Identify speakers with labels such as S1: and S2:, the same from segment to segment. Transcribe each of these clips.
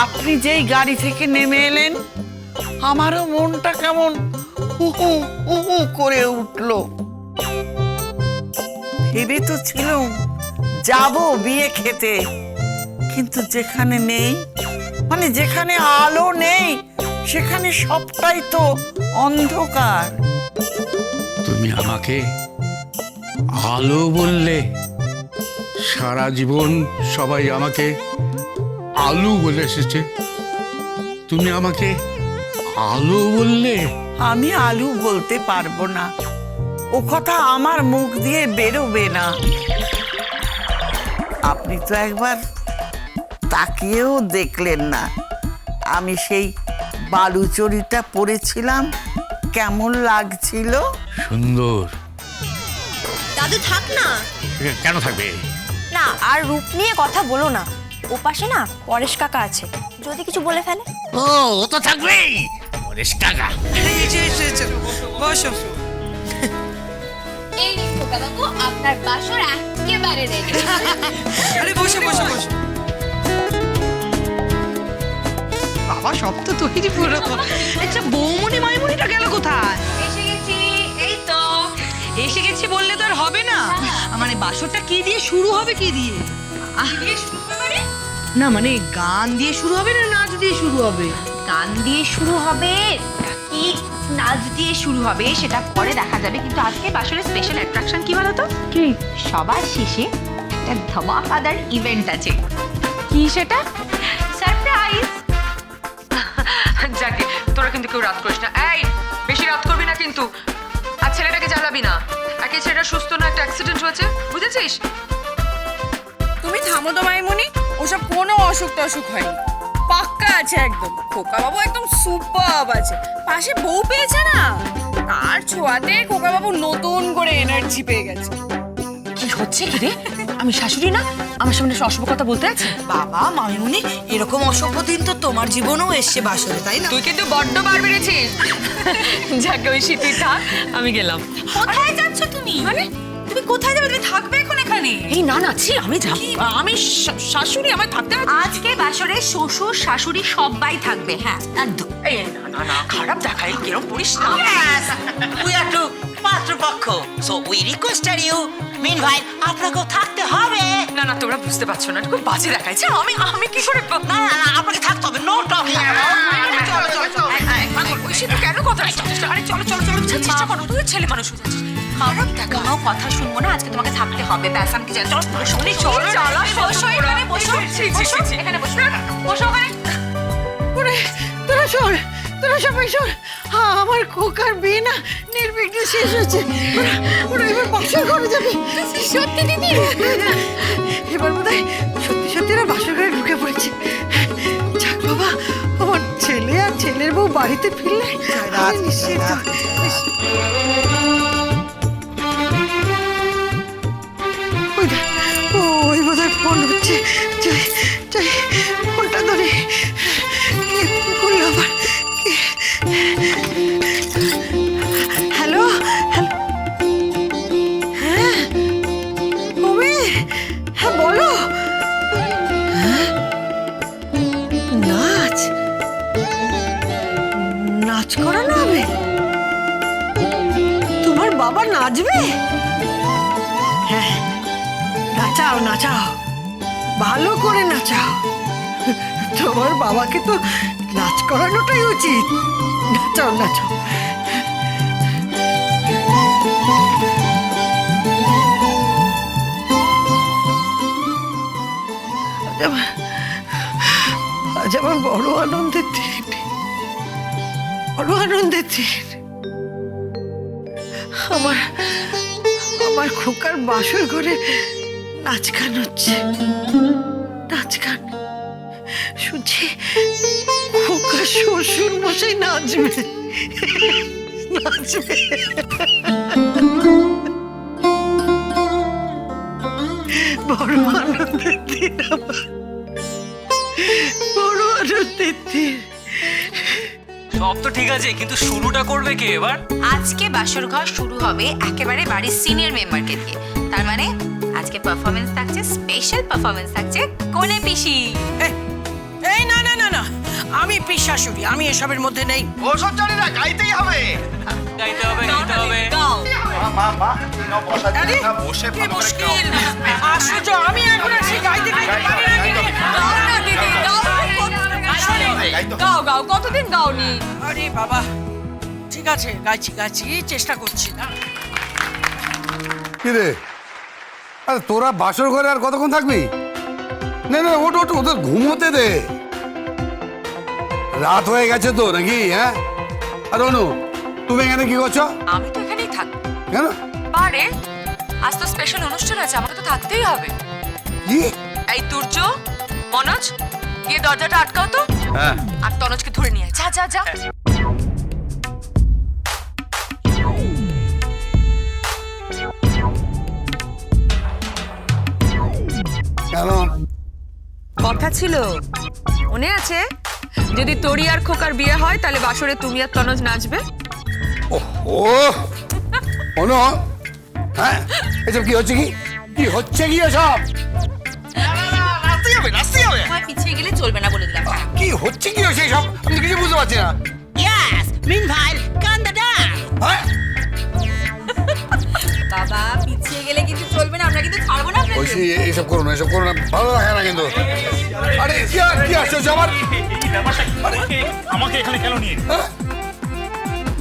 S1: আপনি যেই গাড়ি থেকে নেমে এলেন আমারও মনটা কেমন উহু উহু করে উঠলো। ভেবে তো ছিলাম যাব বিয়ে খেতে, কিন্তু যেখানে নেই, মানে যেখানে আলো নেই সেখানে সবটাই তো অন্ধকার।
S2: তুমি আমাকে আলো বললে, সারা জীবন সবাই আমাকে আলু বলে এসেছে, তুমি আমাকে আলো বললে।
S1: আমি আলু বলতে পারবো না, ও কথা আমার মুখ দিয়ে বেরোবে না। আপনি তো একবার তাকিয়েও দেখলেন না আমি সেই বালুচরিটা পরেছিলাম, কেমন লাগছিল।
S2: সুন্দর।
S3: দাদু থাক না।
S2: কেন থাকবে?
S3: না আর রূপ নিয়ে কথা বলো না, ওপাশে না পরেশ কাকা আছে, যদি কিছু বলে ফেলে।
S2: ও তো থাকবেই, পরেশ কাকা।
S1: বসো।
S4: এই নিন খোকাবাবু, আপনার বাসর একেবারে রেডি।
S5: আরে বসো বসো বসো। বাবা সব তো তৈরি পুরো। আচ্ছা বৌমনি মাইমনিটা গেল কোথায়?
S4: এসে গেছি, এই তো।
S5: এসে গেছি বললে তো আর হবে না। মানে বাসরটা কি দিয়ে শুরু হবে, কি দিয়ে? না মানে গান দিয়ে শুরু হবে না নাচ দিয়ে শুরু হবে?
S6: গান দিয়ে শুরু হবে কি নাচ দিয়ে শুরু হবে সেটা পরে দেখা যাবে, কিন্তু আজকে বাসরের স্পেশাল অ্যাট্রাকশন কি বলতো? কি? সবার শেষে একটা ধামাকাদার ইভেন্ট আছে। কি সেটা? সারপ্রাইজ।
S7: যাকে তোরা কিন্তু কেউ রাত করিস না, এই বেশি রাত করবি না কিন্তু, আর ছেলেটাকে জ্বালাবি না। একে ছেলেটা সুস্থ না, একটা অ্যাক্সিডেন্ট হয়েছে, বুঝেছিস?
S8: তুমি থামো তো মাইমুনি, ওসব কোনো অসুখ টসুখ হয়নি, পাক্কা আছে একদম। খোকা বাবু একদম সুপারব আছে, পাশে বউ পেয়েছে না, তার ছোঁয়াতে খোকা বাবু নতুন করে এনার্জি পেয়ে গেছে।
S7: কি হচ্ছে কি রে? আমি শাশুড়ি না, আমার সামনে অশুভ কথা বলতে আছে?
S5: বাবা মাইমুনি এরকম অসভ্য দিন তো তোমার জীবনেও এসছে বাসরে, তাই না?
S7: তুই কিন্তু বড্ড বার বেড়েছিস। যাকে ওই শীতই থাক, আমি গেলাম।
S6: কোথায় যাচ্ছ তুমি?
S7: মানে
S5: তুমি কোথায় যাবে? তুমি থাকবে এখন এখানে?
S7: এই না না, ছি, আমি যাব, আমি শাশুড়ি, আমার থাকতে হবে।
S6: আজকে বাসরে শ্বশুর শাশুড়ি সবাই থাকবে। হ্যাঁ একদম।
S7: এই না না না, খারাপ দেখাই, কিরম করিস না।
S9: Yes, we are two পাত্রপক্ষ, so we requested you. Meanwhile, আপনাকেও থাকতে হবে।
S7: না না, তোমরা বুঝতে পারছো না, খুব বাজে দেখাইছে। আমি আমি কি করে
S9: না না না, আপনাকে থাকতে হবে। No talking. চলো চলো চলো।
S7: ওই শীত কেন কথা? আরে চলো চলো চলো, চেষ্টা করো, তুই ছেলে মানুষ হয়ে যাচ্ছিস। খারাপ দেখা।
S6: কোনো কথা শুনবো না, আজকে তোমাকে থাকতে হবে। ব্যাস আমি কি জানি? চলো শুনি।
S7: চলো, চলো,
S6: বসো এখানে, বসো বসো এখানে, বসো বসো ওখানে।
S1: তোরা শোন, তোরা সবাই শোন, আমার খোকার বিয়ে না নির্বিঘ্নে শেষ হচ্ছে। ওরা এবার বাসর ঘরে যাবে। সত্যি দিদি? এবার বোধহয় সত্যি সত্যি ওরা বাসর ঘরে ঢুকে পড়েছে। যাক বাবা, আমার ছেলে আর ছেলের বউ বাড়িতে ফিরলে আমি নিশ্চিন্ত। ওই বোধহয় ফোন হচ্ছে, যাই যাই ফোনটা ধরে। কি করলো আবার? হ্যালো হ্যালো, হ্যাঁ ওমে, হ্যাঁ বলো। নাচ নাচ করানো হবে? তোমার বাবা নাচবে? হ্যাঁ নাচাও নাচাও, ভালো করে নাচাও। তোমার বাবাকে তো নাচ করানোটাই উচিত। নাচাও নাচাও। আজ আমার বড় আনন্দের দিন, বড় আনন্দের দিন। আমার আমার খোকার বাসর ঘরে নাচ গান হচ্ছে, নাচ গান শুনছি। খোকা শ্বশুর মশাই নাচবে, নাচবে। বড় আনন্দের দিন আমার, বড় আনন্দের দিন।
S10: সব তো ঠিক আছে, কিন্তু শুরুটা করবে কে এবার?
S6: আজকে বাসর ঘর শুরু হবে একেবারে বাড়ির সিনিয়র মেম্বারকে দিয়ে। তার মানে আজকে পারফরমেন্স থাকছে, স্পেশাল পারফরমেন্স থাকছে কোনে পিসি।
S8: এই না না না না,
S1: আমি পিশাশুড়ি, আমি এসবের মধ্যে নেই।
S10: ওসব জানি না, গাইতেই হবে। গাইতে হবে, গাইতে হবে। মা মা নাও বসা
S1: আরে,
S10: না, বসে
S1: কি
S10: ভালো করে
S1: মুশকিল। আশ্চর্য, আমি এখন আছি গাইতে গাইতে পারি না দিদি।
S8: গাও না দিদি, গাও। গাও গাও, কতদিন গাওনি?
S1: আরে বাবা, ঠিক আছে, গাইছি, চেষ্টা করছি না।
S11: কি রে, আরে তোরা বাসর ঘরে আর কতক্ষণ থাকবি? না না, ওঠ ওদের ঘুমোতে দে, রাত হয়ে গেছে তো নাকি? হ্যাঁ, আর অনু তুমি এখানে কি করছো?
S8: আমি তো এখানেই থাকবো।
S11: কেন?
S8: আরে আজ তো স্পেশাল অনুষ্ঠান আছে, আমাকে তো থাকতেই হবে।
S11: কি?
S8: এই তুর্য, মনোজ, গিয়ে দরজাটা আটকাও তো।
S11: হ্যাঁ।
S8: আর তনোজকে ধরে নিয়ে আয়। যা যা যা।
S11: কেন?
S8: কথা ছিল, মনে আছে? যদি তোরি আর খোকার বিয়ে হয় তাহলে বাসরে তুমি আর তনোজ নাচবে।
S11: ও অনু, হ্যাঁ এসব কি হচ্ছে? কি হচ্ছে কি এসব?
S10: নাচতেই হবে, নাচতেই হবে।
S6: পিছিয়ে গেলে চলবে না বলে দিলাম।
S11: কি হচ্ছে কি হচ্ছে সব? আমি তো কিছু বুঝতে পারছি না।
S9: ইয়েস মিনভাইল কান্দা ডান।
S11: হ্যাঁ,
S6: বাবা পিছিয়ে গেলে কিন্তু চলবে না, আমরা কিন্তু ছাড়বো না।
S11: বলছি এইসব করো না, ভালো লাগে না কিন্তু। আরে কি আসছে আমার?
S10: আমাকে এখানে কেন নিয়ে?
S11: হ্যাঁ?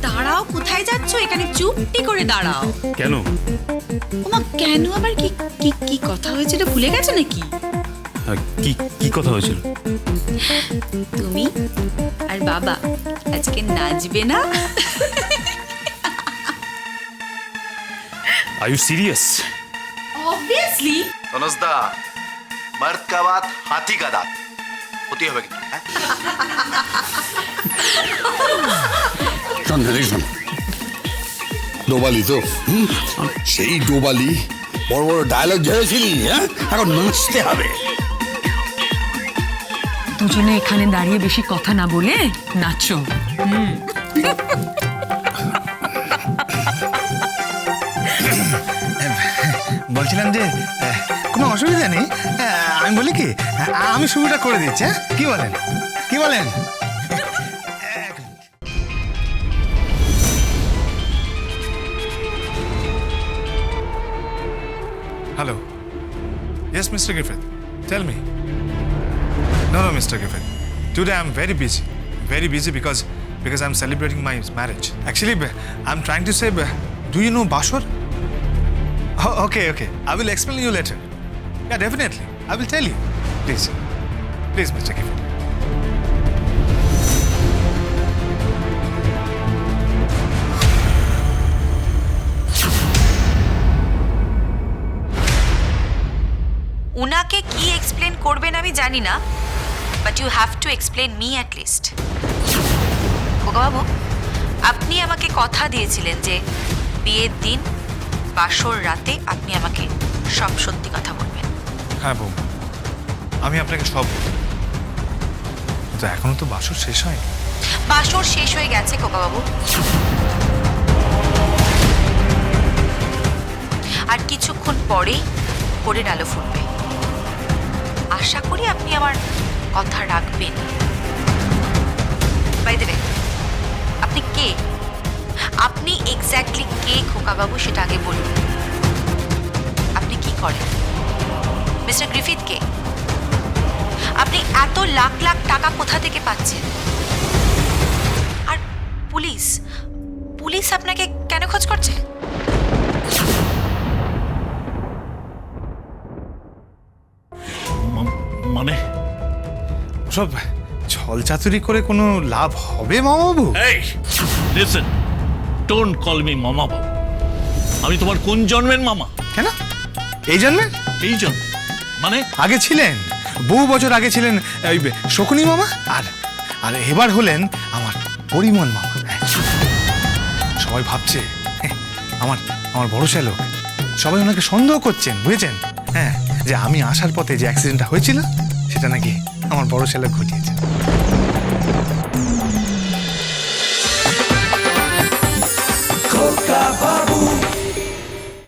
S6: দাঁড়াও, কোথায় যাচ্ছ? এখানে চুপটি করে দাঁড়াও।
S10: কেন?
S6: ওমা কেন আবার? কি কি কি কথা হয়েছিল ভুলে গেছো নাকি?
S10: কি কি কথা হয়েছিল?
S6: তুমি আর বাবা আজকে নাচবে না?
S10: Are you serious?
S6: অবভিয়াসলি।
S12: তনজদা, মর্দ কা বাত হাতি কা দাঁত হতে হবে কিন্তু।
S11: শোন শোন, ডোবালি তো সেই ডোবালি, বড় বড় ডায়লগ ঝেড়েছিলি, হ্যাঁ এখন নাচতে হবে।
S5: দুজনে এখানে দাঁড়িয়ে বেশি কথা না বলে নাচো।
S13: বলছিলাম যে কোনো অসুবিধা নেই, আমি বলি কি আমি শুরুটা করে দিচ্ছি। হ্যাঁ কি বলেন, কি বলেন? Hello. Yes, Mr. Griffith. Tell me. No, Mr. Griffith. Today I'm very busy because I'm celebrating my marriage. Actually, I'm trying to say, do you know Bashwar? Oh, okay. I will explain you later. Yeah, definitely. I will tell you. Please, Mr. Griffith.
S6: উনাকে কি explain করবেন আমি জানি না, but you have to explain me at least. খোকাবাবু, আপনি আমাকে কথা দিয়েছিলেন যে বিয়ের দিন বাসর রাতে আপনি আমাকে সব সত্যি কথা বলবেন।
S13: হ্যাঁ বউ, আমি আপনাকে সব বলবো। কিন্তু এখনো তো বাসর শেষ হয়নি।
S6: বাসর শেষ হয়ে গেছে খোকাবাবু, আর কিছুক্ষণ পরেই ভোরের আলো ফুটবে। আশা করি আপনি আমার কথা রাখবেন। বাই দ্য ওয়ে, আপনি কে? আপনি এক্স্যাক্টলি কে খোকাবাবু সেটা আগে বলুন। আপনি কি করেন? মিস্টার গ্রিফিথ কে? আপনি এত লাখ লাখ টাকা কোথা থেকে পাচ্ছেন? আর পুলিশ আপনাকে কেন খোঁজ করছে?
S13: মানে সব ছলচাতুরি করে কোনো লাভ হবে মামাবাবু?
S2: এই লিসেন, ডোন্ট কল মি মামা বাবু। আমি তোমার কোন জন্মের মামা?
S13: কেন এই জন্মে?
S2: এই জন্ম মানে?
S13: আগে ছিলেন, বহু বছর আগে ছিলেন ওই শকুনি মামা, আর এবার হলেন আমার পরিমল মামা। সবাই ভাবছে আমার বড় শ্যালক, সবাই ওনাকে সন্দেহ করছেন, বুঝেছেন? হ্যাঁ, যে আমি আসার পথে যে অ্যাক্সিডেন্টটা হয়েছিল সেটা নাকি আমার বড় শ্যালক ঘটিয়েছে।